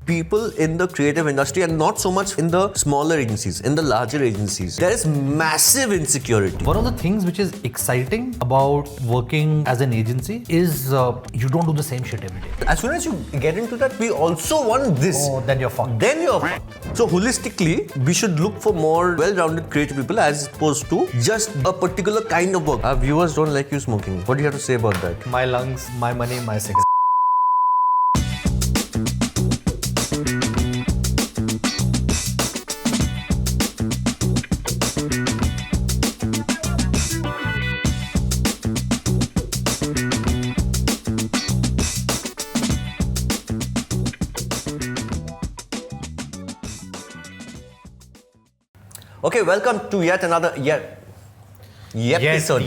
people in the creative industry, and not so much in the smaller agencies, in the larger agencies, there is massive insecurity. One of the things which is exciting about working as an agency is you don't do the same shit every day. As soon as you get into that, we also want this. Oh, then you're fucked. Then you're fucked. So holistically, we should look for more well-rounded creative people as opposed to just a particular kind of work. Our viewers don't like you smoking. What do you have to say about that? My lungs, my money, my cigarette. Okay, welcome to yet another episode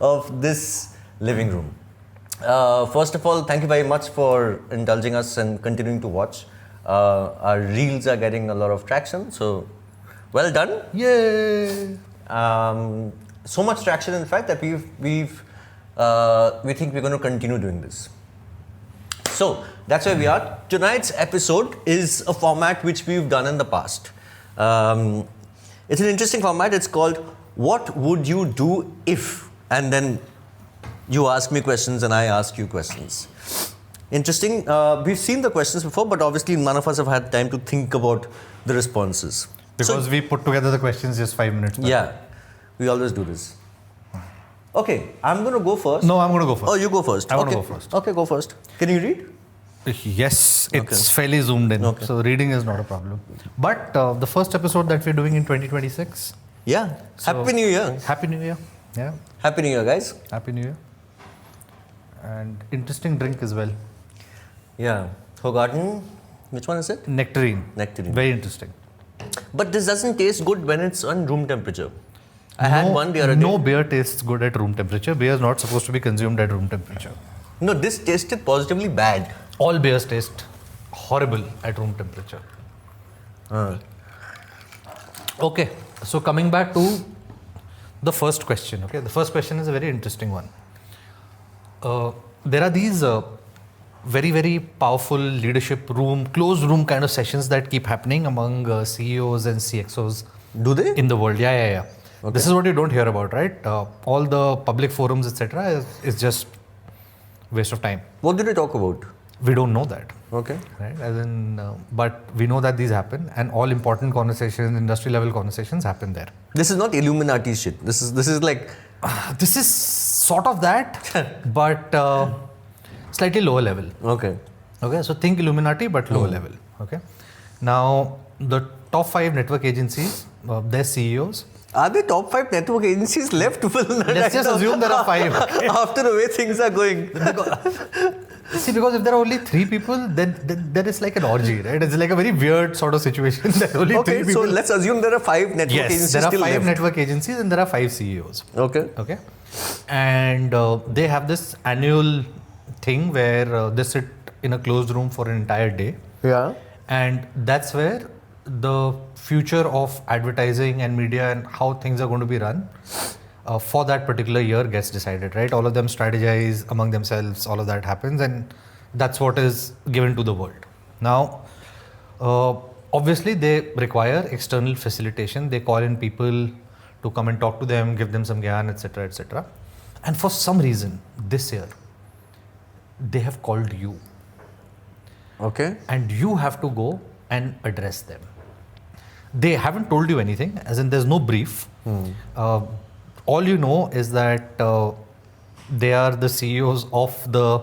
of this living room. First of all, thank you very much for indulging us and continuing to watch. Our reels are getting a lot of traction, so well done. Yay! So much traction, in fact, that we think we're going to continue doing this. So that's where we are. Tonight's episode is a format which we've done in the past. It's an interesting format. It's called "What Would You Do If?" And then you ask me questions and I ask you questions. Interesting. We've seen the questions before, but obviously none of us have had time to think about the responses. Because we put together the questions just 5 minutes back. Yeah, we always do this. Okay, I'm going to go first. No, I'm going to go first. Oh, you go first. I want to go first. Okay, go first. Can you read? Yes, it's fairly zoomed in, so reading is not a problem. But the first episode that we're doing in 2026. Yeah. So, Happy New Year. Happy New Year. Yeah. Happy New Year, guys. Happy New Year. And interesting drink as well. Yeah. Hogarden. Which one is it? Nectarine. Nectarine. Very interesting. But this doesn't taste good when it's on room temperature. I had one the other day. No beer tastes good at room temperature. Beer is not supposed to be consumed at room temperature. No, this tasted positively bad. All beers taste horrible at room temperature. Okay, so coming back to the first question. Okay, the first question is a very interesting one. There are these very, very powerful leadership room, closed room kind of sessions that keep happening among CEOs and CXOs. Do they? In the world, yeah. Okay. This is what you don't hear about, right? All the public forums, etc., is just waste of time. What did they talk about? We don't know that. Okay. Right? But we know that these happen, and all important conversations, industry level conversations happen there. This is not Illuminati shit. This is like... This is sort of that, but slightly lower level. Okay. Okay, so think Illuminati, but lower level. Okay. Now, the top 5 network agencies, their CEOs. Are there top 5 network agencies left? Let's just assume there are 5. Okay? After the way things are going. See, because if there are only 3 people, then there is like an orgy, right? It's like a very weird sort of situation that only 3 people... So let's assume there are 5 network agencies there are still 5 left. network agencies and there are 5 CEOs. Okay. And they have this annual thing where they sit in a closed room for an entire day. Yeah. And that's where the future of advertising and media and how things are going to be run for that particular year gets decided, right? All of them strategize among themselves, all of that happens, and that's what is given to the world. Now, obviously they require external facilitation. They call in people to come and talk to them, give them some gyan, etc., etc. And for some reason, this year, they have called you. Okay. And you have to go and address them. They haven't told you anything, as in there's no brief. All you know is that they are the CEOs of the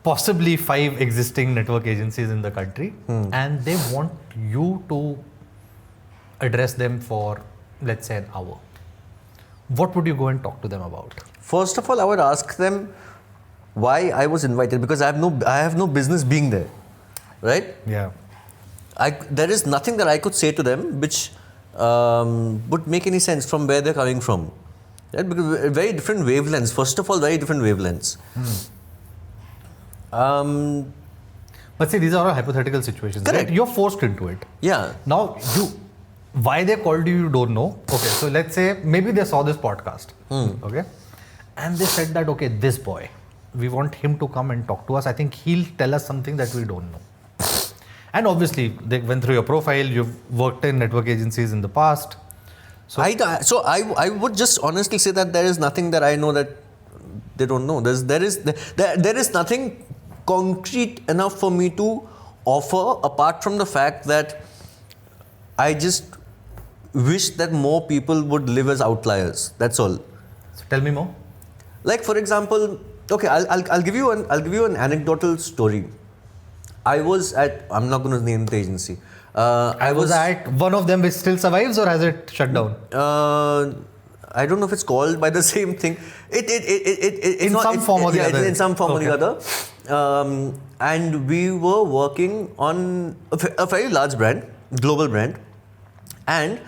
possibly 5 existing network agencies in the country, and they want you to address them for, let's say, an hour. What would you go and talk to them about? First of all, I would ask them why I was invited, because I have no business being there, right? Yeah. There is nothing that I could say to them which would make any sense from where they're coming from. Right? Because very different wavelengths. First of all, very different wavelengths. But see, these are all hypothetical situations. Correct. Right? You're forced into it. Yeah. Now, why they called you don't know. Okay, so let's say maybe they saw this podcast. Okay. And they said that, okay, this boy, we want him to come and talk to us. I think he'll tell us something that we don't know. And obviously, they went through your profile. You've worked in network agencies in the past. So I would just honestly say that there is nothing that I know that they don't know. There is nothing concrete enough for me to offer apart from the fact that I just wish that more people would live as outliers. That's all. So tell me more. Like for example, okay, I'll give you an anecdotal story. I'm not going to name the agency. I was at one of them which still survives, or has it shut down? I don't know if it's called by the same thing. In some form or the other. In some form or the other. And we were working on a very large brand, global brand. And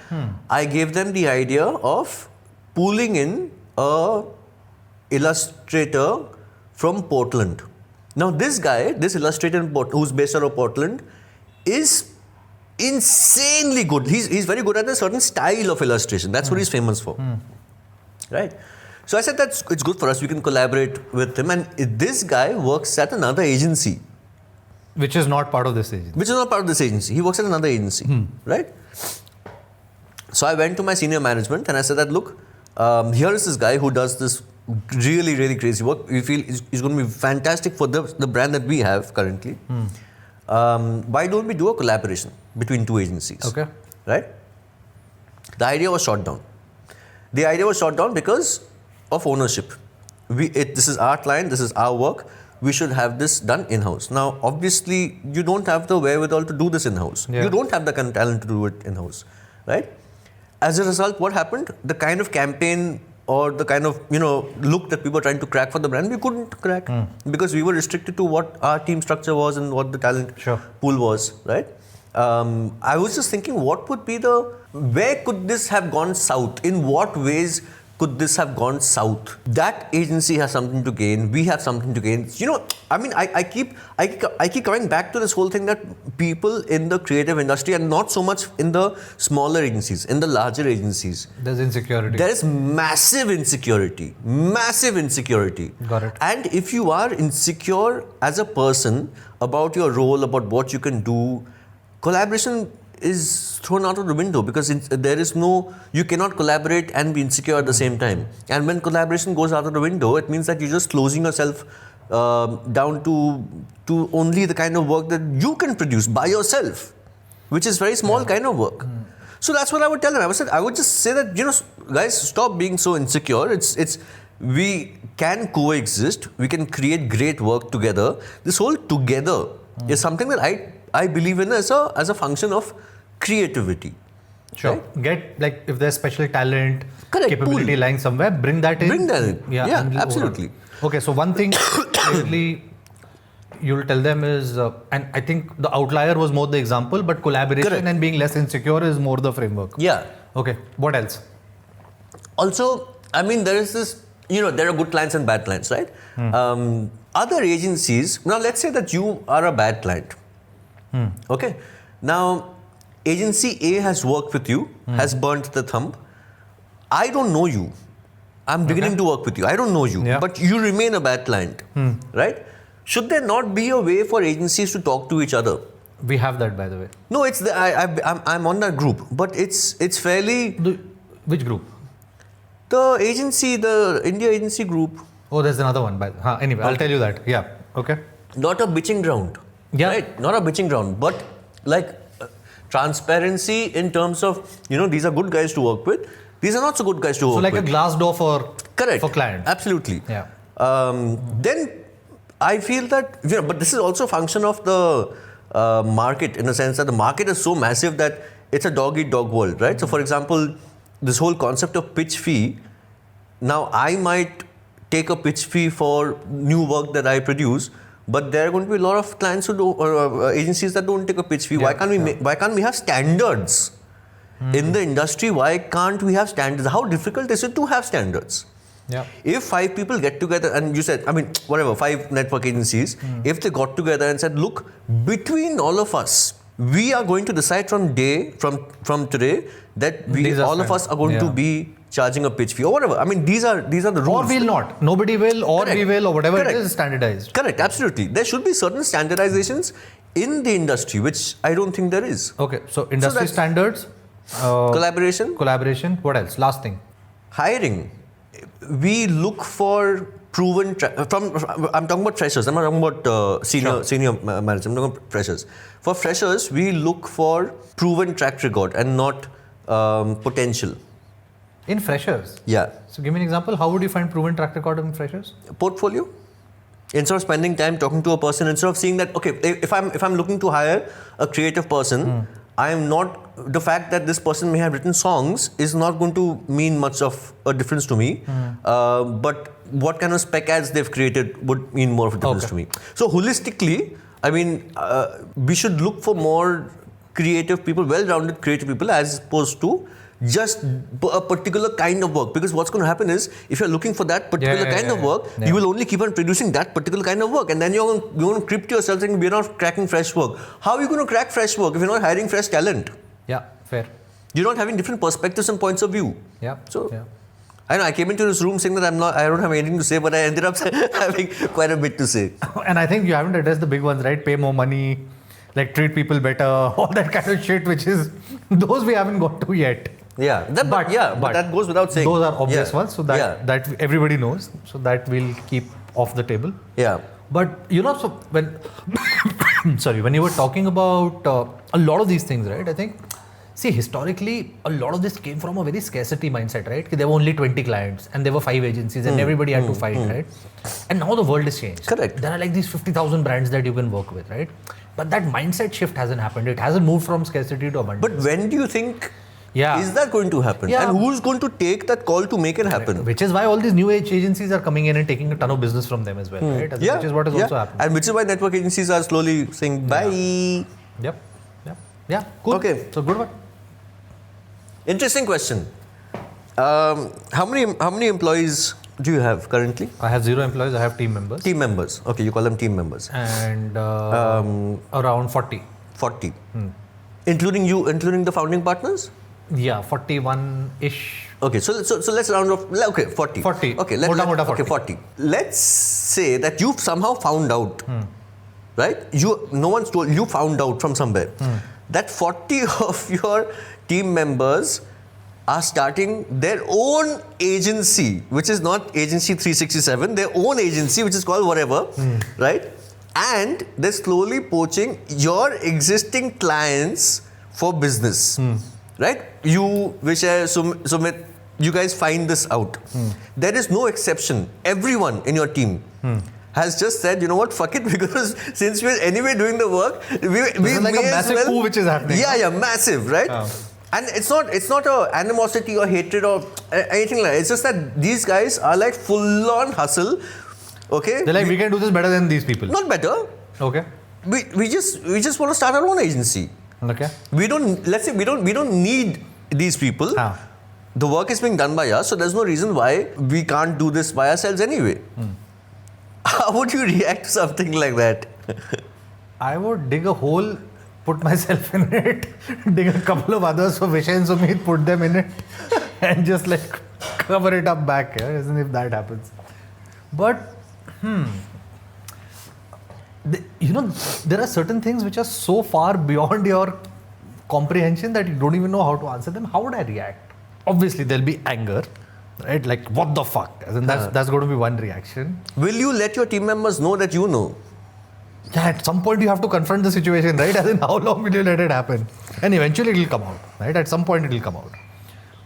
I gave them the idea of pulling in a illustrator from Portland. Now this guy, this illustrator who's based out of Portland, is insanely good. He's very good at a certain style of illustration. That's what he's famous for. Right? So I said that it's good for us. We can collaborate with him. And this guy works at another agency. Which is not part of this agency. He works at another agency. Right? So I went to my senior management and I said that, look, here is this guy who does this really, really crazy work. We feel he's going to be fantastic for the brand that we have currently. Why don't we do a collaboration between two agencies? Okay. Right? The idea was shot down. The idea was shot down because of ownership. This is our client, this is our work. We should have this done in-house. Now, obviously, you don't have the wherewithal to do this in-house. Yeah. You don't have the kind of talent to do it in-house. Right? As a result, what happened? The kind of campaign or the kind of look that we were trying to crack for the brand, we couldn't crack because we were restricted to what our team structure was and what the talent pool was, right? I was just thinking, where could this have gone south? In what ways could this have gone south? That agency has something to gain. We have something to gain. I keep coming back to this whole thing that people in the creative industry, and not so much in the smaller agencies, in the larger agencies, there's insecurity. There is massive insecurity. Got it. And if you are insecure as a person about your role, about what you can do, collaboration is thrown out of the window because you cannot collaborate and be insecure at the same time. And when collaboration goes out of the window, it means that you're just closing yourself down to only the kind of work that you can produce by yourself, which is very small kind of work. So that's what I would tell them. I would just say that, guys, stop being so insecure. We can coexist. We can create great work together. This whole together is something that I believe in as a function of creativity. Sure. Right? If there's special talent, correct, capability pool. lying somewhere, bring that in. Yeah, absolutely. Okay, so one thing clearly you'll tell them is, and I think the outlier was more the example, but collaboration correct. And being less insecure is more the framework. Yeah. Okay, what else? Also, there is this, there are good clients and bad clients, right? Other agencies, now let's say that you are a bad client. Okay. Now, agency A has worked with you, has burnt the thumb. I don't know you. I'm beginning to work with you. I don't know you, but you remain a bad client, right? Should there not be a way for agencies to talk to each other? We have that, by the way. No, I'm on that group, but it's fairly. Which group? The India agency group. Oh, there's another one. Anyway, I'll tell you that. Yeah. Okay. Not a bitching ground. Yeah. Right? Not a bitching ground, but transparency in terms of, these are good guys to work with. These are not so good guys to work with. So like a glass door for client. Absolutely. Yeah. Then I feel that, but this is also a function of the market, in the sense that the market is so massive that it's a dog-eat-dog world, right? So for example, this whole concept of pitch fee, now I might take a pitch fee for new work that I produce, but there are going to be a lot of clients or agencies that don't take a pitch fee. Why can't we have standards in the industry? Why can't we have standards? How difficult is it to have standards? Yeah. If 5 people get together and you said, 5 network agencies, if they got together and said, look, between all of us, we are going to decide from today that all of us are going to be charging a pitch fee or whatever. I mean, these are the rules. Or we'll not. Nobody will, or Correct. we will, or whatever Correct. it is standardized. Correct, absolutely. There should be certain standardizations in the industry, which I don't think there is. Okay, so industry that's- standards, Collaboration, what else? Last thing. hiring. We look for proven. I'm talking about freshers. I'm not talking about senior managers. I'm talking about freshers. For freshers, we look for proven track record and not potential. In freshers. Yeah. So give me an example. How would you find proven track record in freshers? Portfolio. Instead of spending time talking to a person, instead of seeing that, okay, if I'm looking to hire a creative person, I am not, the fact that this person may have written songs is not going to mean much of a difference to me. But what kind of spec ads they've created would mean more of a difference to me. So holistically, I mean, we should look for more creative people, well-rounded creative people, as opposed to just a particular kind of work. Because what's going to happen is, if you're looking for that particular kind of work, you will only keep on producing that particular kind of work, and then you're going to creep to yourself saying, we're not cracking fresh work. How are you going to crack fresh work if you're not hiring fresh talent? Yeah, fair. You're not having different perspectives and points of view. Yeah. So, yeah. I know I came into this room saying that I don't have anything to say, but I ended up having quite a bit to say. And I think you haven't addressed the big ones, right? Pay more money, like treat people better, all that kind of shit, which is, those we haven't got to yet. Yeah, but that goes without saying. Those are obvious ones, so that everybody knows, so that we'll keep off the table. Yeah. But so when when you were talking about a lot of these things, right? I think, see, historically, a lot of this came from a very scarcity mindset, right? There were only 20 clients and there were 5 agencies and everybody had to fight, right? And now the world has changed. Correct. There are like these 50,000 brands that you can work with, right? But that mindset shift hasn't happened. It hasn't moved from scarcity to abundance. But when do you think Yeah. is that going to happen? Yeah. And who's going to take that call to make it happen? Which is why all these new age agencies are coming in and taking a ton of business from them as well, right? I think which is what is also happening. And which is why network agencies are slowly saying bye. Yep. Yeah. Cool. Okay. So good one. Interesting question. How many employees do you have currently? I have 0 employees. I have team members. Team members. Okay, you call them team members. And around 40. 40. Including you, including the founding partners? Yeah, 41-ish. Okay, so let's round off. Okay, 40. 40. Okay, Mota 40. Okay, 40. Let's say that you've somehow found out, right? No one's told, you found out from somewhere that 40 of your team members are starting their own agency, which is not Agency 367, their own agency, which is called whatever, right? And they're slowly poaching your existing clients for business, right? You, Vishay, Sumit, you guys find this out. There is no exception. Everyone in your team has just said, you know what, fuck it, because since we're anyway doing the work, we like may a massive as well, coup which is happening. Yeah, massive, right? And it's not a animosity or hatred or anything like that. It's just that these guys are like full on hustle. Okay? They're like, we can do this better than these people. Not better. Okay. We just want to start our own agency. Okay. We don't need these people. The work is being done by us, so there's no reason why we can't do this by ourselves anyway. How would you react to something like that? I would dig a hole, put myself in it, dig a couple of others for Vishay and Sumit, put them in it, and just like cover it up back, isn't if that happens. But there are certain things which are so far beyond your comprehension that you don't even know how to answer them. How would I react? Obviously, there'll be anger, right? Like, what the fuck? As in, that's going to be one reaction. Will you let your team members know that you know? Yeah, at some point you have to confront the situation, right? As in, how long will you let it happen? And eventually it will come out, right? At some point it will come out.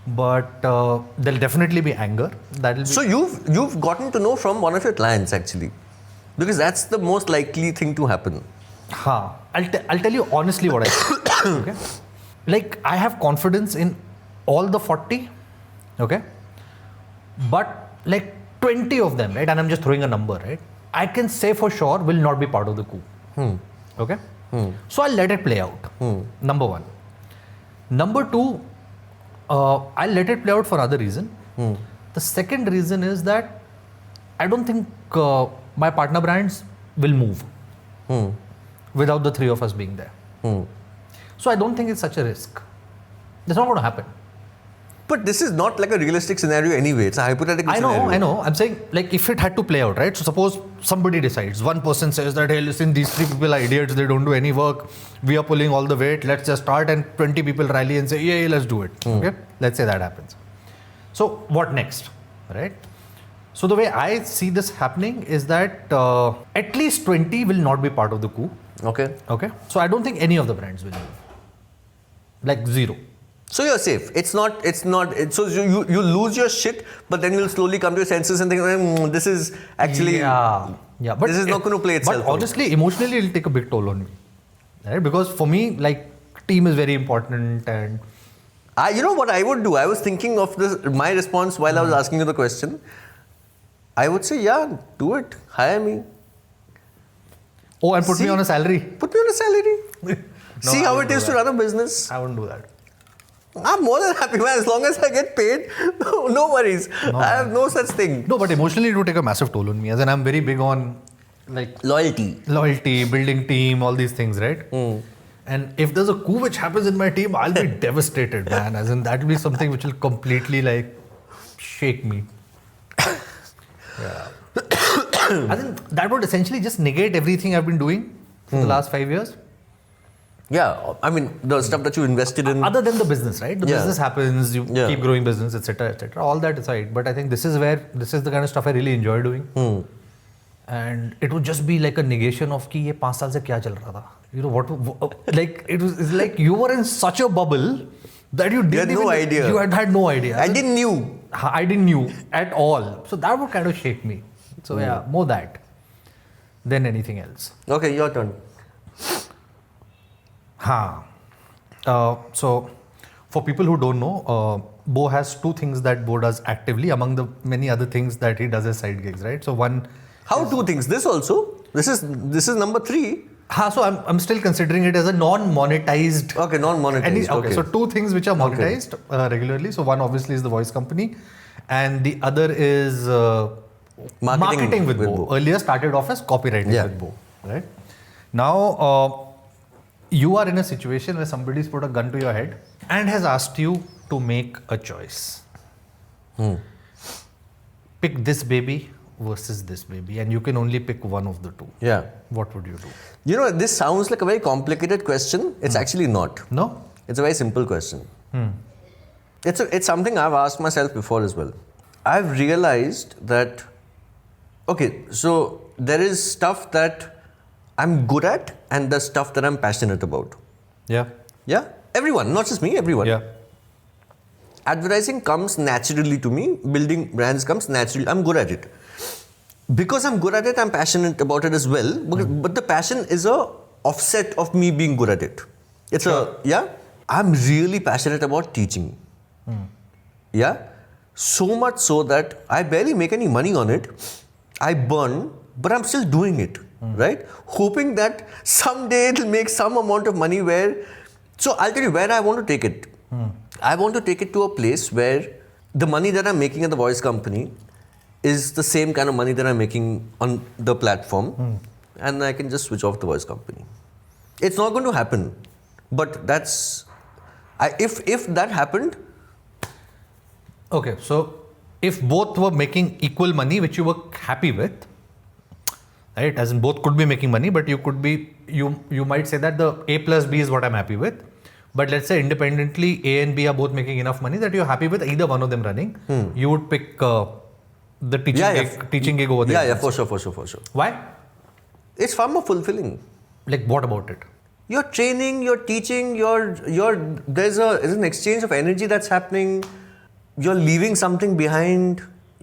But there'll definitely be anger. That'll be. So you've gotten to know from one of your clients actually, because that's the most likely thing to happen. I'll tell you honestly what I think. Okay, like I have confidence in all the 40. Okay, but like 20 of them, right? And I'm just throwing a number, right? I can say for sure will not be part of the coup. Okay, so I'll let it play out. Number one. Number two. I'll let it play out for other reason. The second reason is that I don't think my partner brands will move without the 3 of us being there. So I don't think it's such a risk. That's not going to happen. But this is not like a realistic scenario anyway. It's a hypothetical scenario. I know. I'm saying, like, if it had to play out, right? So suppose somebody decides, one person says that, hey, listen, these 3 people are idiots. They don't do any work. We are pulling all the weight. Let's just start. And 20 people rally and say, yeah, let's do it. Okay? Let's say that happens. So what next, right? So the way I see this happening is that at least 20 will not be part of the coup. Okay. Okay. So I don't think any of the brands will move. Like zero. So you're safe. So you lose your shit, but then you'll slowly come to your senses and think, this is actually, yeah. But this is not going to play itself. But honestly, emotionally, it'll take a big toll on me, right? Because for me, like, team is very important, and you know what I would do? I was thinking of my response while I was asking you the question. I would say, yeah, do it. Hire me. Oh, and put me on a salary. Put me on a salary. No, See I how wouldn't it is do to run a business. I wouldn't do that. I'm more than happy, man. As long as I get paid, no worries. I have no such thing. No, but emotionally, it would take a massive toll on me. As in, I'm very big on, like, loyalty, building team, all these things, right? And if there's a coup which happens in my team, I'll be devastated, man. As in, that will be something which will completely, like, shake me. Yeah. I think that would essentially just negate everything I've been doing for the last 5 years. Yeah, I mean, the stuff that you invested in. Other than the business, right? The business happens, you keep growing business, etc., etc. All that aside. But I think this is the kind of stuff I really enjoy doing. And it would just be like a negation of कि ये 5 साल से क्या चल रहा था. You know what? Like it's like you were in such a bubble that you didn't no idea. You had no idea. I didn't knew at all. So that would kind of shake me. So yeah, more that than anything else. Okay, your turn. So for people who don't know, Bo has 2 things that Bo does actively among the many other things that he does as side gigs, right? So one. How 2 things? This also? This is number 3. So I'm still considering it as a non-monetized. Okay, non-monetized. Okay, so 2 things which are monetized regularly. So one obviously is the voice company, and the other is marketing with Bo. Earlier started off as copywriting with Bo, right? Now you are in a situation where somebody's put a gun to your head and has asked you to make a choice. Pick this baby versus this baby, and you can only pick one of the 2. Yeah. What would you do? You know, this sounds like a very complicated question. It's actually not. No? It's a very simple question. It's something I've asked myself before as well. I've realized that, okay, so there is stuff that I'm good at and the stuff that I'm passionate about. Yeah. Yeah? Everyone, not just me, everyone. Yeah. Advertising comes naturally to me. Building brands comes naturally. I'm good at it. Because I'm good at it, I'm passionate about it as well. But the passion is a offset of me being good at it. I'm really passionate about teaching. Yeah? So much so that I barely make any money on it. I burn, but I'm still doing it. Right? Hoping that someday it'll make some amount of money so I'll tell you where I want to take it. I want to take it to a place where the money that I'm making at the voice company is the same kind of money that I'm making on the platform, and I can just switch off the voice company. It's not going to happen, but if that happened. Okay, so if both were making equal money, which you were happy with, right? As in both could be making money, but you might say that the A plus B is what I'm happy with. But let's say independently, A and B are both making enough money that you're happy with either one of them running. You would pick the teaching gig over there. Yeah, for sure. Why? It's far more fulfilling. Like, what about it? You're training, you're teaching, there's an exchange of energy that's happening. You're leaving something behind.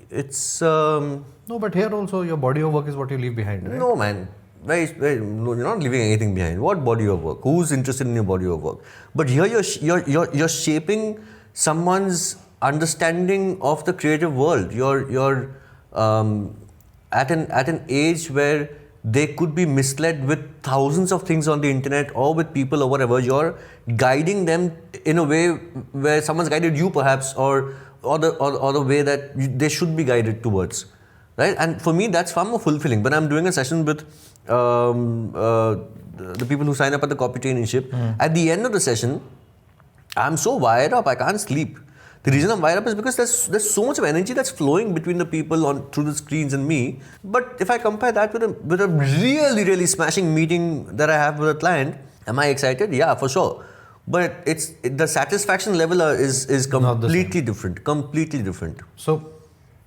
It's no, but here also your body of work is what you leave behind, right? No, man. No, you're not leaving anything behind. What body of work? Who's interested in your body of work? But here you're shaping someone's understanding of the creative world. You're at an age where they could be misled with thousands of things on the internet or with people or whatever. You're guiding them in a way where someone's guided you, perhaps, or the way that they should be guided towards. Right? And for me, that's far more fulfilling. When I'm doing a session with the people who sign up at the copy traineeship, at the end of the session, I'm so wired up, I can't sleep. The reason I'm wired up is because there's so much of energy that's flowing between the people on through the screens and me. But if I compare that with a really smashing meeting that I have with a client, am I excited? Yeah, for sure. But the satisfaction level is completely different. Completely different. So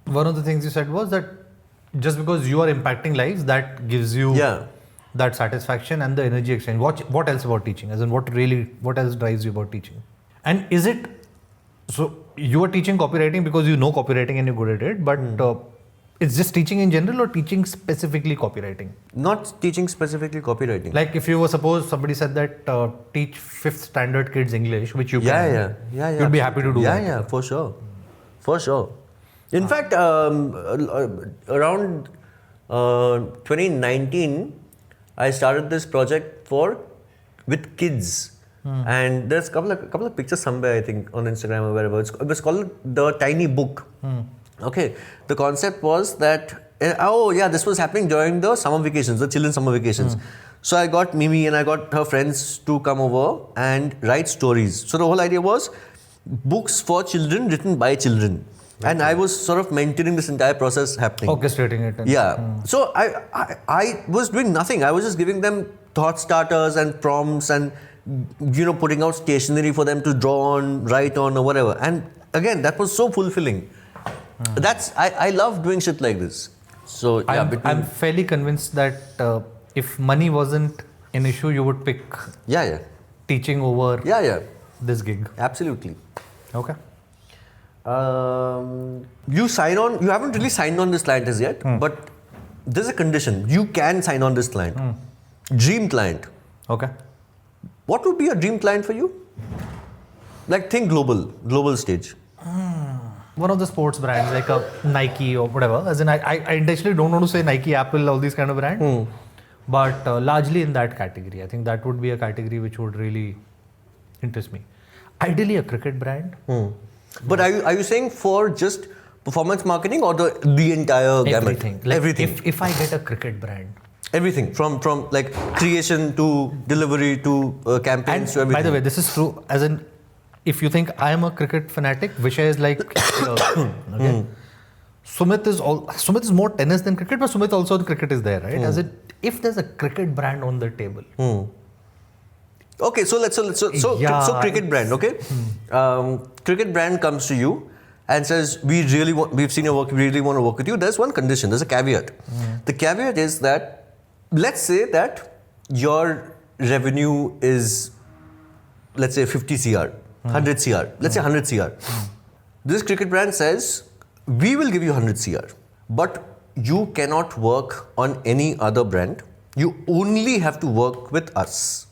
one of the things you said was that just because you are impacting lives, that gives you that satisfaction and the energy exchange. What else about teaching? As in, what else drives you about teaching? And is it so you are teaching copywriting because you know copywriting and you're good at it, but it's just teaching in general or teaching specifically copywriting? Not teaching specifically copywriting. Like if you were, suppose somebody said that teach 5th standard kids English, which you can. You'd be happy to do that. Yeah, for sure. For sure. In fact, around 2019, I started this project with kids. And there's a couple of pictures somewhere, I think, on Instagram or wherever. It was called The Tiny Book. Okay. The concept was that, this was happening during the summer vacations, the children's summer vacations. So I got Mimi and I got her friends to come over and write stories. So the whole idea was books for children written by children. Okay. And I was sort of mentoring this entire process happening. Orchestrating it. So I was doing nothing. I was just giving them thought starters and prompts and putting out stationery for them to draw on, write on or whatever. And again, that was so fulfilling. I love doing shit like this. So I'm fairly convinced that if money wasn't an issue, you would pick teaching over this gig. Absolutely. Okay. You haven't really signed on this client as yet, but there's a condition. You can sign on this client. Dream client. Okay. What would be a dream client for you? Like think global stage. One of the sports brands like a Nike or whatever. As in, I intentionally don't want to say Nike, Apple, all these kind of brands. But largely in that category. I think that would be a category which would really interest me. Ideally a cricket brand. But are you saying for just performance marketing or the entire gamut? Everything. Like everything. If I get a cricket brand. Everything from like creation to delivery to campaigns to everything. By the way, this is true. As in, if you think I am a cricket fanatic, Vishay is like okay. Sumit is more tennis than cricket, but Sumit also the cricket is there, right? As in, if there's a cricket brand on the table. Okay, so cricket brand, okay? Cricket brand comes to you and says, we've seen your work, we really want to work with you. There's one condition, there's a caveat. The caveat is that, let's say that your revenue is, let's say 50 CR, 100 CR, let's say 100 CR. This cricket brand says, we will give you 100 CR, but you cannot work on any other brand. You only have to work with us.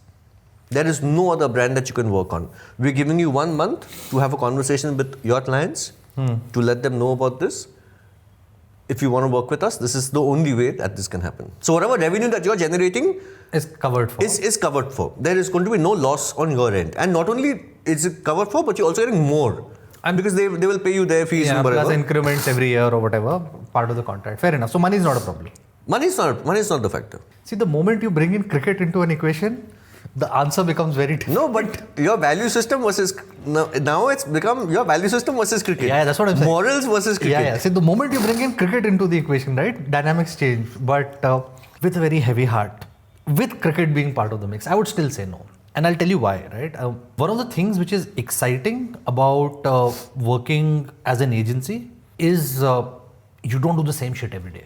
There is no other brand that you can work on. We're giving you 1 month to have a conversation with your clients, to let them know about this. If you want to work with us, this is the only way that this can happen. So whatever revenue that you're generating is covered for. Is covered for. There is going to be no loss on your end. And not only is it covered for, but you're also getting more. And because they will pay you their fees and whatever. Plus increments every year or whatever, part of the contract. Fair enough. So money is not a problem. Money is not the factor. See, the moment you bring in cricket into an equation, the answer becomes very different. No, but your value system versus now it's become your value system versus cricket. Yeah, that's what I'm saying. Morals versus cricket. Yeah. See, the moment you bring in cricket into the equation, right, dynamics change. But with a very heavy heart, with cricket being part of the mix, I would still say no. And I'll tell you why, right? One of the things which is exciting about working as an agency is you don't do the same shit every day.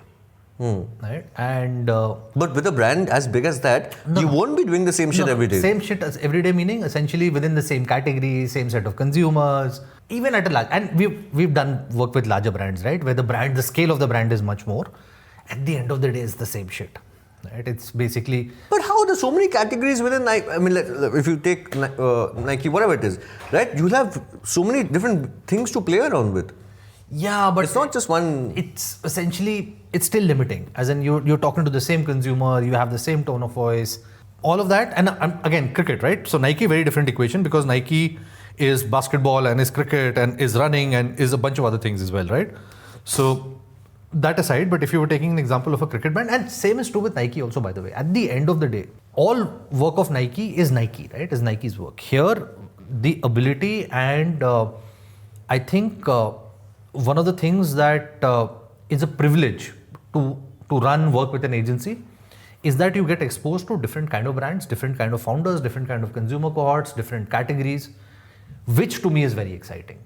Right? And but with a brand as big as that, you won't be doing the same shit every day. Same shit as every day, meaning essentially within the same category, same set of consumers, even at a large. And we've done work with larger brands, right? Where the scale of the brand is much more. At the end of the day, it's the same shit. Right? It's basically. But how are there so many categories within Nike? I mean, if you take Nike, whatever it is, right? You'll have so many different things to play around with. Yeah, but it's not just one. It's essentially, it's still limiting. As in, you're talking to the same consumer, you have the same tone of voice, all of that. And again, cricket, right? So Nike, very different equation because Nike is basketball and is cricket and is running and is a bunch of other things as well, right? So that aside, but if you were taking an example of a cricket brand, and same is true with Nike also, by the way. At the end of the day, all work of Nike is Nike, right? Is Nike's work. Here, the ability and I think one of the things that is a privilege to run work with an agency is that you get exposed to different kind of brands, different kind of founders, different kind of consumer cohorts, different categories, which to me is very exciting,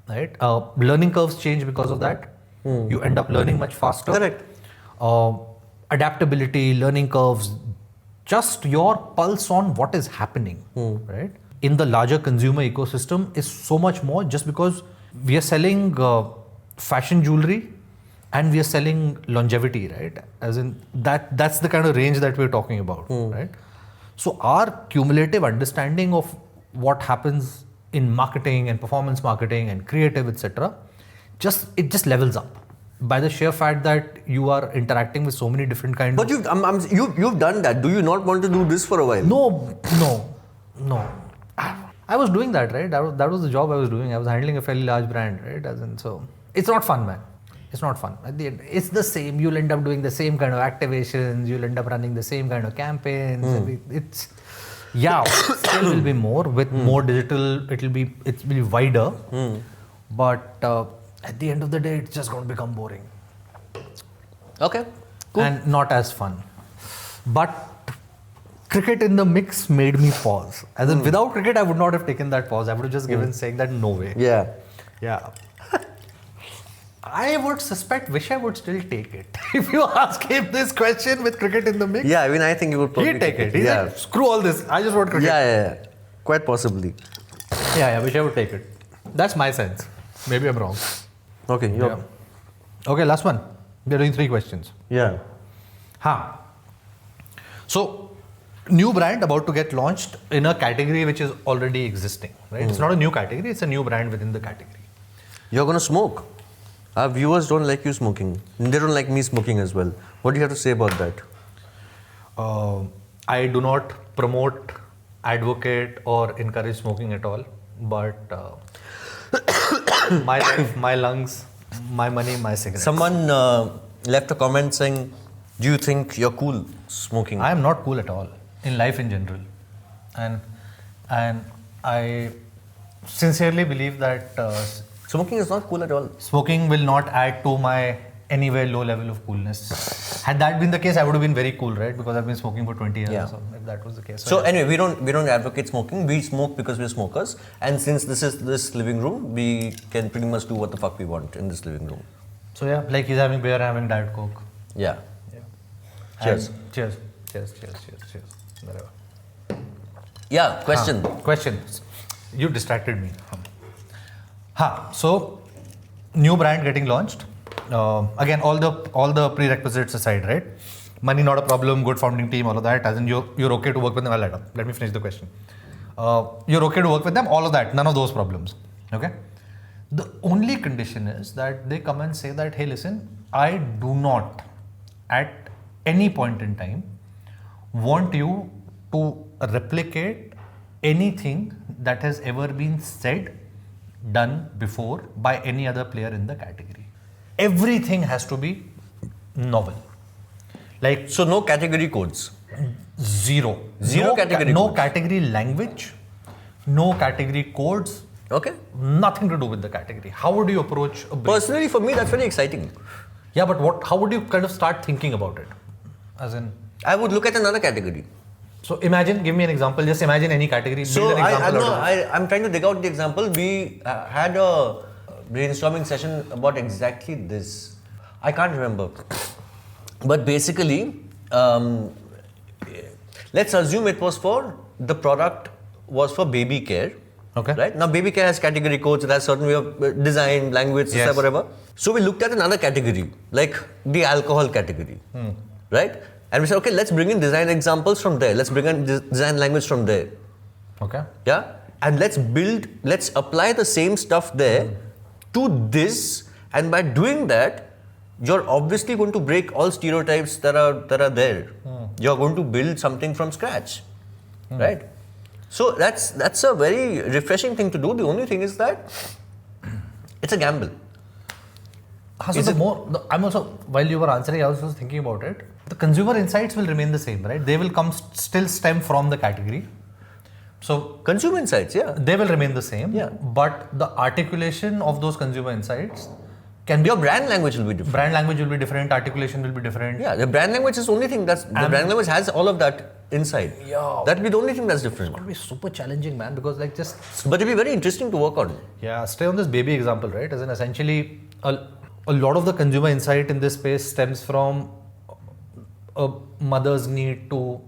right? Learning curves change because of that. You end up learning much faster. Correct. Adaptability, learning curves, just your pulse on what is happening, right? In the larger consumer ecosystem is so much more, just because we are selling fashion jewelry and we are selling longevity, right? As in that's the kind of range that we're talking about, right? So our cumulative understanding of what happens in marketing and performance marketing and creative, etc., it just levels up by the sheer fact that you are interacting with so many different kinds. But you've done that. Do you not want to do this for a while? No. I was doing that, right? That was the job I was doing. I was handling a fairly large brand, right? So it's not fun, man. It's not fun. At the end, it's the same. You'll end up doing the same kind of activations. You'll end up running the same kind of campaigns. Scale will be more with more digital. It will be wider. But at the end of the day, it's just going to become boring. Okay. Cool. And not as fun. But cricket in the mix made me pause. As in, without cricket, I would not have taken that pause. I would have just given saying that no way. Yeah. I would suspect Vishay would still take it. If you ask him this question with cricket in the mix. Yeah, I mean, I think he would probably he'd take it. He's like, screw all this. I just want cricket. Yeah. Quite possibly. Yeah, Vishay would take it. That's my sense. Maybe I'm wrong. Okay, yeah. Okay, last one. We're doing 3 questions. Yeah. So, new brand about to get launched in a category which is already existing, right? It's not a new category, it's a new brand within the category. You're going to smoke. Our viewers don't like you smoking. They don't like me smoking as well. What do you have to say about that? I do not promote, advocate or encourage smoking at all. But my life, my lungs, my money, my cigarettes. Someone left a comment saying, do you think you're cool smoking? I am not cool at all in life in general. And I sincerely believe that smoking is not cool at all. Smoking will not add to my anywhere low level of coolness. Had that been the case, I would have been very cool, right? Because I've been smoking for 20 years. Yeah. So if that was the case. So anyway, we don't advocate smoking. We smoke because we're smokers. And since this is this living room, we can pretty much do what the fuck we want in this living room. So yeah, like he's having beer, I'm having Diet Coke. Yeah. Cheers. And Cheers. Whatever. Yeah, question. Question. You distracted me. So, new brand getting launched. Again, all the prerequisites aside, right? Money not a problem, good founding team, all of that. As in, you're okay to work with them. Let me finish the question. You're okay to work with them, all of that, none of those problems. Okay. The only condition is that they come and say that, hey, listen, I do not, at any point in time, want you to replicate anything that has ever been said, done before by any other player in the category. Everything has to be novel. Like, so no category codes. Zero category no codes. Category language, no category codes. Okay. Nothing to do with the category. How would you approach a brief? Personally, for me, that's very exciting. Yeah, but how would you kind of start thinking about it? As in, I would look at another category. so imagine, give me an example. Just imagine any category. So build an example out of it. I'm trying to dig out the example. We had a brainstorming session about exactly this. I can't remember. But basically, let's assume it was the product was for baby care. Okay. Right? Now, baby care has category codes. It has certain way of design, language, Yes. whatever. So we looked at another category, like the alcohol category. Right? And we said, okay, let's bring in design examples from there. Let's bring in design language from there. Okay. Yeah? And let's apply the same stuff there to this. And by doing that, you're obviously going to break all stereotypes that are there. You're going to build something from scratch. Right? So that's a very refreshing thing to do. The only thing is that it's a gamble. I'm also, while you were answering, I was also thinking about it. The consumer insights will remain the same, right? They will still stem from the category. So Consumer insights, yeah. they will remain the same. Yeah. But the articulation of those consumer insights can be. Your brand language will be different. Brand language will be different. Articulation will be different. Yeah, the brand language is the only thing the brand language has all of that inside. Yeah. That'll be the only thing that's different. It's going to be super challenging, man, because like just. But it'll be very interesting to work on. Yeah, stay on this baby example, right? As in essentially, a lot of the consumer insight in this space stems from a mother's need to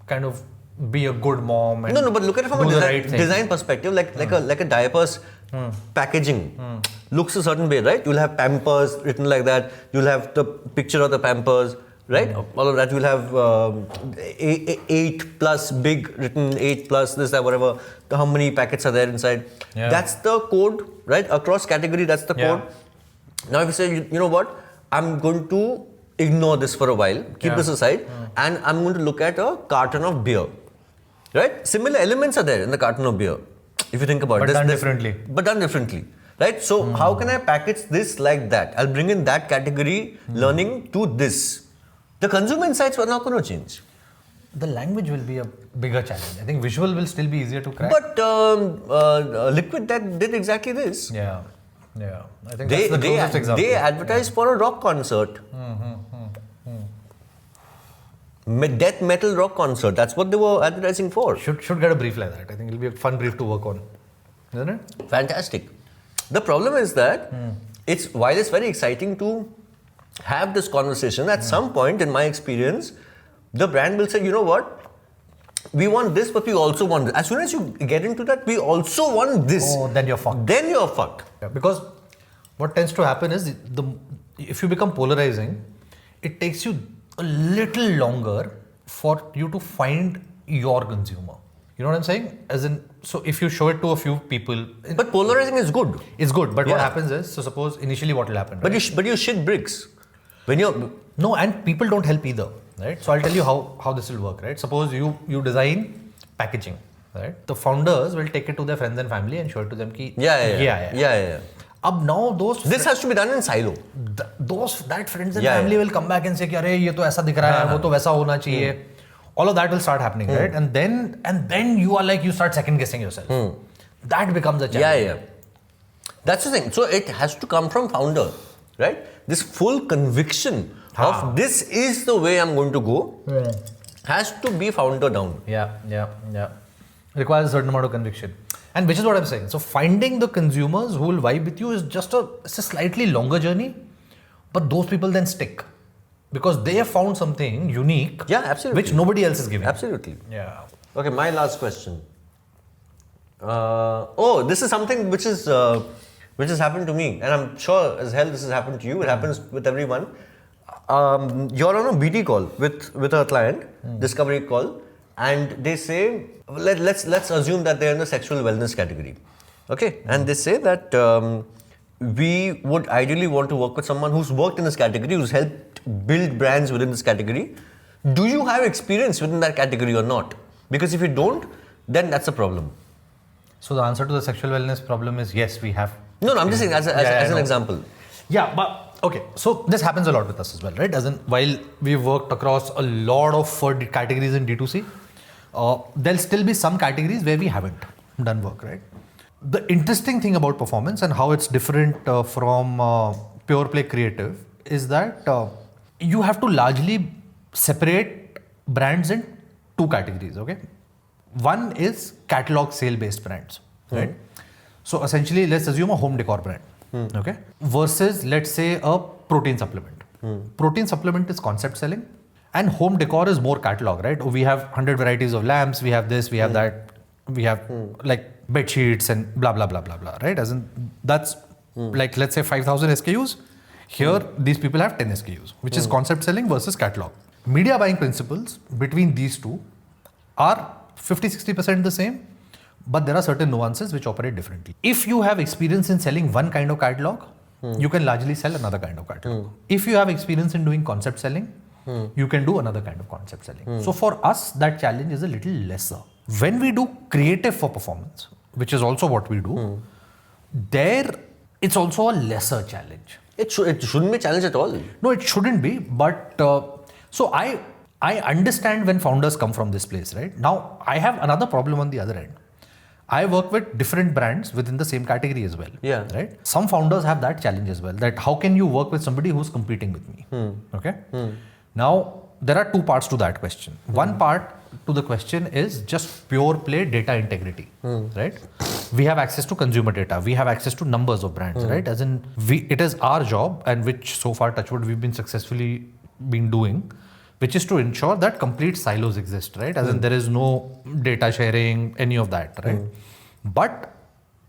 kind of be a good mom. And No, but look at it from a right design perspective. Like a diaper's packaging looks a certain way, right? You'll have Pampers written like that. You'll have the picture of the Pampers, right? All of that. You'll have 8 plus big written 8 plus this, that, whatever. How many packets are there inside? Yeah. That's the code, right? Across category, that's the code. Now, if you say, you know what, I'm going to ignore this for a while, keep this aside, and I'm going to look at a carton of beer. Right? Similar elements are there in the carton of beer, if you think about it. But done differently. But done differently. Right? So, how can I package this like that? I'll bring in that category learning to this. The consumer insights are not going to change. The language will be a bigger challenge. I think visual will still be easier to crack. But Liquid that did exactly this. Yeah. I think that's the closest example. They advertised for a rock concert. Death metal rock concert. That's what they were advertising for. Should get a brief like that. I think it'll be a fun brief to work on, isn't it? Fantastic. The problem is that while it's very exciting to have this conversation, at some point in my experience, the brand will say, you know what? We want this, but we also want this. As soon as you get into that, we also want this. Oh, then you're fucked. Yeah, because what tends to happen is if you become polarizing, it takes you a little longer for you to find your consumer. You know what I'm saying? As in, so if you show it to a few people, but polarizing is good. It's good. But what happens is, so suppose initially what will happen? But right? you shit bricks when you're. No, and people don't help either, right? So I'll tell you how this will work, right? Suppose you design packaging, right? The founders will take it to their friends and family and show it to them. Yeah. Now this has to be done in silo. That friends and family will come back and say, "Arey, ye to aisa dikh raha hai, wo to waisa hona chahiye." All of that will start happening, right? And then you start second guessing yourself. That becomes a challenge. Yeah. That's the thing. So it has to come from founder, right? This full conviction of this is the way I'm going to go has to be founder down. Yeah. Requires a certain amount of conviction. And which is what I'm saying. So finding the consumers who will vibe with you is it's a slightly longer journey, but those people then stick because they have found something unique. Yeah, absolutely. Which nobody else is giving. Absolutely. Yeah. Okay, my last question. This is something which has happened to me, and I'm sure as hell this has happened to you. It happens with everyone. You're on a BD call with a client, discovery call, and they say, let's assume that they're in the sexual wellness category, okay? And they say that we would ideally want to work with someone who's worked in this category, who's helped build brands within this category. Do you have experience within that category or not? Because if you don't, then that's a problem. So the answer to the sexual wellness problem is yes, we have. No, I'm just saying as an example. Yeah, but okay. So this happens a lot with us as well, right? As in, while we've worked across a lot of categories in D2C, there'll still be some categories where we haven't done work, right? The interesting thing about performance and how it's different from pure play creative is that you have to largely separate brands in two categories, okay? One is catalog sale based brands, right? So essentially, let's assume a home decor brand, okay? Versus, let's say, a protein supplement. Protein supplement is concept selling, and home decor is more catalog, right? We have 100 varieties of lamps, we have this, we have that, we have like bed sheets and blah, blah, blah, blah, blah, right? As in, that's like, let's say 5,000 SKUs. Here, these people have 10 SKUs, which is concept selling versus catalog. Media buying principles between these two are 50-60% the same, but there are certain nuances which operate differently. If you have experience in selling one kind of catalog, you can largely sell another kind of catalog. If you have experience in doing concept selling, you can do another kind of concept selling. So for us, that challenge is a little lesser. When we do creative for performance, which is also what we do, there it's also a lesser challenge. It shouldn't be a challenge at all. No, it shouldn't be. But so I understand when founders come from this place, right? Now, I have another problem on the other end. I work with different brands within the same category as well. Yeah. Right. Some founders have that challenge as well. That how can you work with somebody who's competing with me? Okay. Now there are two parts to that question. One part to the question is just pure play data integrity. Right. We have access to consumer data. We have access to numbers of brands. Right. As in, it is our job, and which so far, touchwood, we've been successfully doing, which is to ensure that complete silos exist, right? As in there is no data sharing, any of that, right? But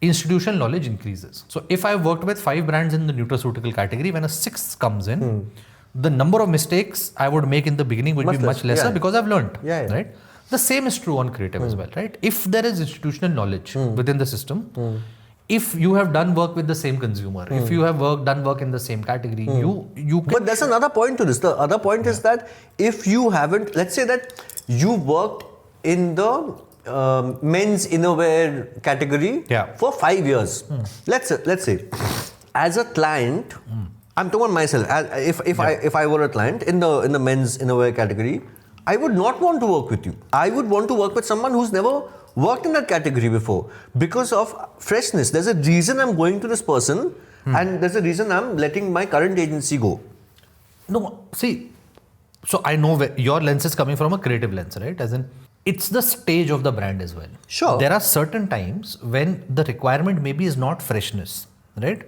institutional knowledge increases. So if I've worked with 5 brands in the nutraceutical category, when a 6th comes in, the number of mistakes I would make in the beginning would be much lesser because I've learned, right? The same is true on creative as well, right? If there is institutional knowledge within the system, if you have done work with the same consumer, if you have done work in the same category, you can. But there's another point to this. The other point is that if you haven't, let's say that you worked in the men's innerwear category for 5 years. Let's say, as a client, I'm talking about myself. If I were a client in the men's innerwear category, I would not want to work with you. I would want to work with someone who's never worked in that category before because of freshness. There's a reason I'm going to this person and there's a reason I'm letting my current agency go. No, see, so I know where your lens is coming from, a creative lens, right? As in, it's the stage of the brand as well. Sure. There are certain times when the requirement maybe is not freshness, right?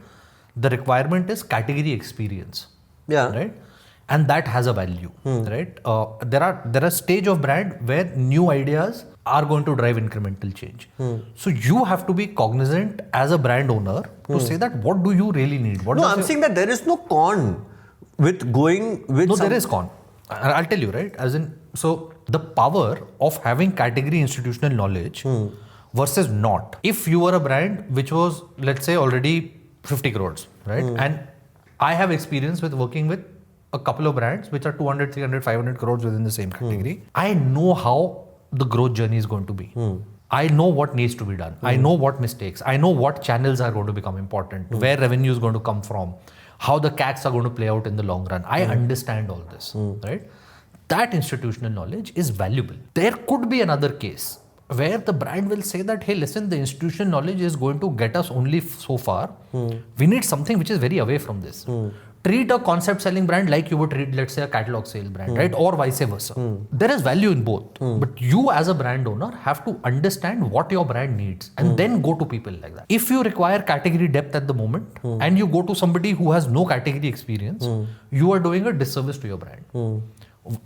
The requirement is category experience. Yeah. Right? And that has a value, right? There are stage of brand where new ideas are going to drive incremental change. So you have to be cognizant as a brand owner to say that what do you really need? I'm saying that there is no con with going with. No, there is con. I'll tell you, right? As in, so the power of having category institutional knowledge versus not. If you were a brand which was, let's say, already 50 crores, right? And I have experience with working with a couple of brands which are 200, 300, 500 crores within the same category. I know how the growth journey is going to be. I know what needs to be done. I know what mistakes. I know what channels are going to become important, where revenue is going to come from, how the CACs are going to play out in the long run. I understand all this, right? That institutional knowledge is valuable. There could be another case where the brand will say that, hey, listen, the institutional knowledge is going to get us only so far. We need something which is very away from this. Treat a concept selling brand like you would treat, let's say, a catalog sale brand, right? Or vice versa. There is value in both. But you as a brand owner have to understand what your brand needs and then go to people like that. If you require category depth at the moment and you go to somebody who has no category experience, you are doing a disservice to your brand.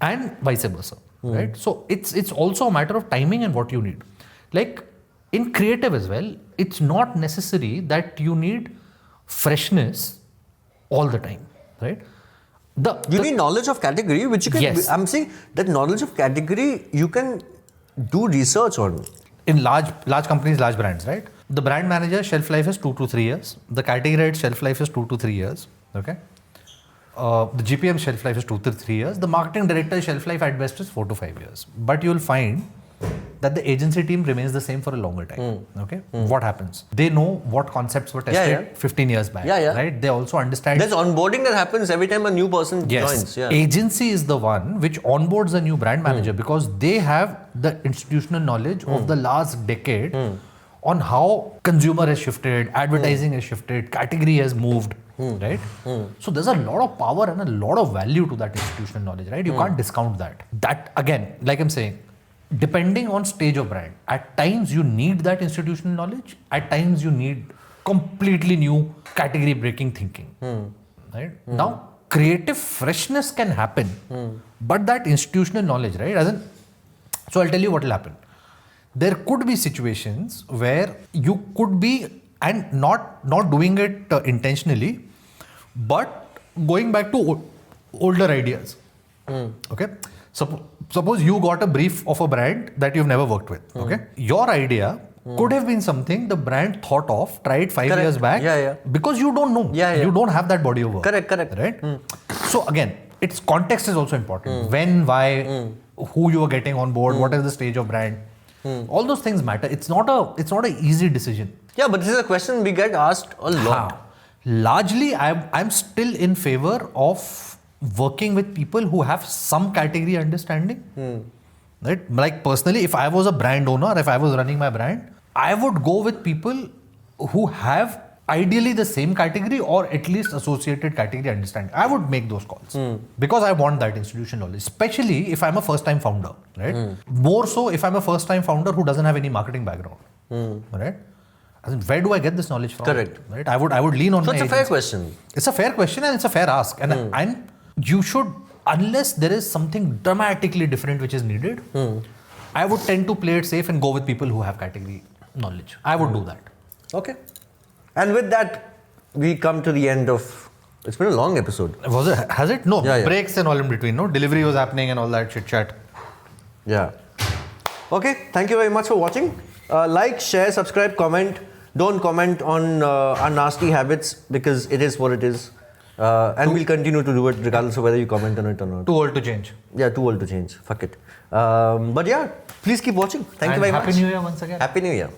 And vice versa, right? So it's also a matter of timing and what you need. Like in creative as well, it's not necessary that you need freshness all the time, right? You need knowledge of category, which you can. Yes. I'm saying that knowledge of category you can do research on. In large companies, large brands, right? The brand manager shelf life is 2 to 3 years. The category head shelf life is 2 to 3 years. Okay. The GPM shelf life is 2 to 3 years. The marketing director shelf life at best is 4 to 5 years. But you'll find that the agency team remains the same for a longer time. Okay. What happens? They know what concepts were tested 15 years back. Right. They also understand. There's onboarding that happens every time a new person joins. Yeah. Agency is the one which onboards a new brand manager because they have the institutional knowledge of the last decade on how consumer has shifted, advertising has shifted, category has moved. Right? So there's a lot of power and a lot of value to that institutional knowledge, right? You can't discount that. That again, like I'm saying, depending on stage of brand, at times you need that institutional knowledge, at times you need completely new category breaking thinking. Right? Now, creative freshness can happen, but that institutional knowledge, right? So I'll tell you what will happen. There could be situations where you could be and not doing it intentionally, but going back to older ideas. Okay. Suppose you got a brief of a brand that you've never worked with. Okay. Your idea could have been something the brand thought of, tried 5 years back, because you don't know. You don't have that body of work. Correct. Right. So again, its context is also important. When, why, who you are getting on board, what is the stage of brand. All those things matter. It's not an easy decision. Yeah, but this is a question we get asked a lot. Largely, I'm still in favor of working with people who have some category understanding. Right? Like personally, if I was a brand owner, if I was running my brand, I would go with people who have ideally the same category or at least associated category understanding. I would make those calls because I want that institutional knowledge, especially if I'm a first-time founder, right? More so if I'm a first-time founder who doesn't have any marketing background, right? I mean, where do I get this knowledge from? Correct. Right? I would lean on. So my it's a fair agency. question. It's a fair question and it's a fair ask, and you should, unless there is something dramatically different which is needed, I would tend to play it safe and go with people who have category knowledge. I would do that. Okay. And with that, we come to the end of. It's been a long episode. Was it? Has it? No. Yeah. Breaks and all in between. No. Delivery was happening and all that chit chat. Yeah. Okay. Thank you very much for watching. Like, share, subscribe, comment. Don't comment on our nasty habits because it is what it is. And we'll continue to do it regardless of whether you comment on it or not. Too old to change. Yeah, too old to change. Fuck it. But yeah, please keep watching. Thank you very much. Happy New Year once again. Happy New Year.